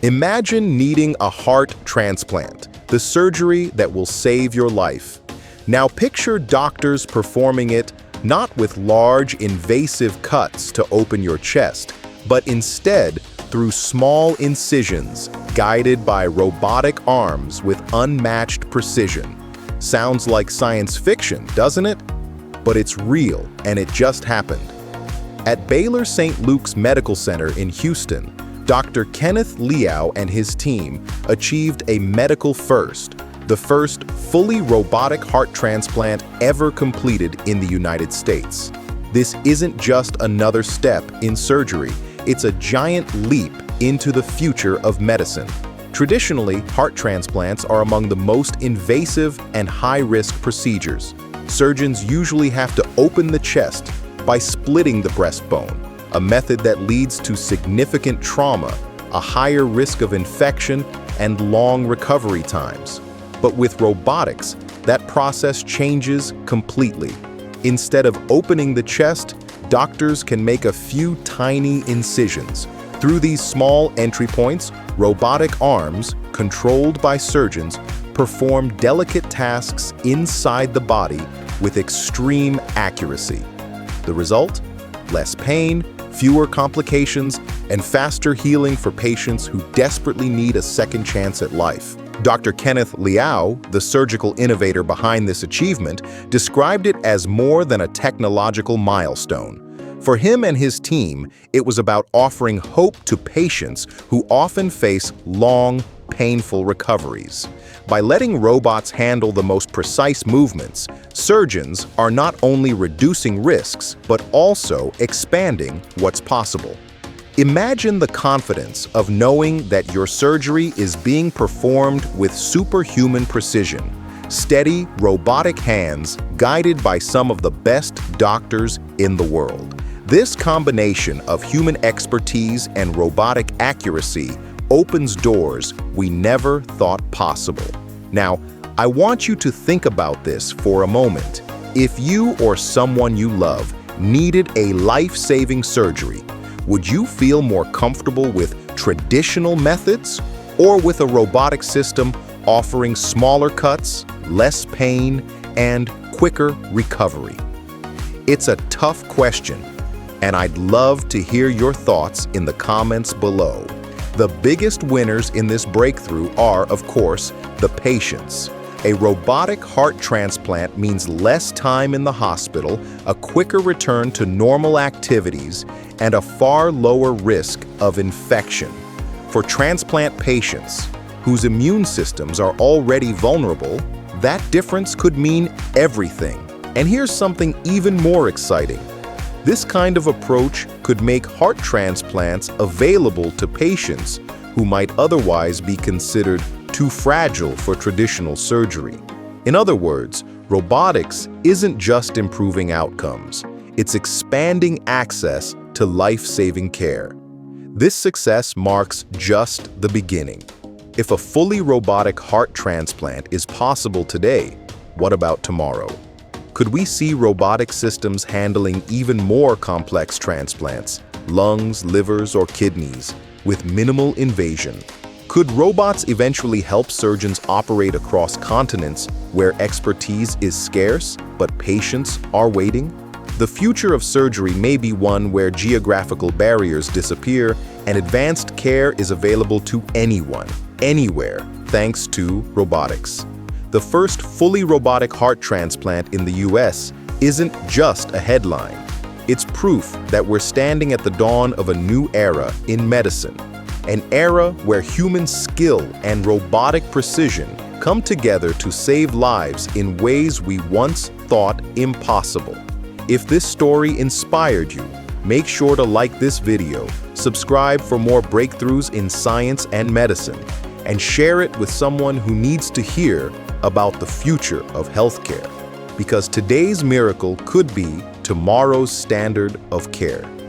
Imagine needing a heart transplant, the surgery that will save your life. Now picture doctors performing it not with large invasive cuts to open your chest, but instead through small incisions guided by robotic arms with unmatched precision. Sounds like science fiction, doesn't it? But it's real, and it just happened. At Baylor St. Luke's Medical Center in Houston, Dr. Kenneth Liao and his team achieved a medical first, the first fully robotic heart transplant ever completed in the United States. This isn't just another step in surgery, it's a giant leap into the future of medicine. Traditionally, heart transplants are among the most invasive and high-risk procedures. Surgeons usually have to open the chest by splitting the breastbone, a method that leads to significant trauma, a higher risk of infection, and long recovery times. But with robotics, that process changes completely. Instead of opening the chest, doctors can make a few tiny incisions. Through these small entry points, robotic arms, controlled by surgeons, perform delicate tasks inside the body with extreme accuracy. The result? Less pain, fewer complications, and faster healing for patients who desperately need a second chance at life. Dr. Kenneth Liao, the surgical innovator behind this achievement, described it as more than a technological milestone. For him and his team, it was about offering hope to patients who often face long, painful recoveries. By letting robots handle the most precise movements, surgeons are not only reducing risks, but also expanding what's possible. Imagine the confidence of knowing that your surgery is being performed with superhuman precision. Steady, robotic hands guided by some of the best doctors in the world. This combination of human expertise and robotic accuracy opens doors we never thought possible. Now, I want you to think about this for a moment. If you or someone you love needed a life-saving surgery, would you feel more comfortable with traditional methods or with a robotic system offering smaller cuts, less pain, and quicker recovery? It's a tough question, and I'd love to hear your thoughts in the comments below. The biggest winners in this breakthrough are, of course, the patients. A robotic heart transplant means less time in the hospital, a quicker return to normal activities, and a far lower risk of infection. For transplant patients, whose immune systems are already vulnerable, that difference could mean everything. And here's something even more exciting. This kind of approach could make heart transplants available to patients who might otherwise be considered too fragile for traditional surgery. In other words, robotics isn't just improving outcomes, it's expanding access to life-saving care. This success marks just the beginning. If a fully robotic heart transplant is possible today, what about tomorrow? Could we see robotic systems handling even more complex transplants, lungs, livers, or kidneys, with minimal invasion? Could robots eventually help surgeons operate across continents where expertise is scarce, but patients are waiting? The future of surgery may be one where geographical barriers disappear and advanced care is available to anyone, anywhere, thanks to robotics. The first fully robotic heart transplant in the US isn't just a headline. It's proof that we're standing at the dawn of a new era in medicine, an era where human skill and robotic precision come together to save lives in ways we once thought impossible. If this story inspired you, make sure to like this video, subscribe for more breakthroughs in science and medicine, and share it with someone who needs to hear about the future of healthcare, because today's miracle could be tomorrow's standard of care.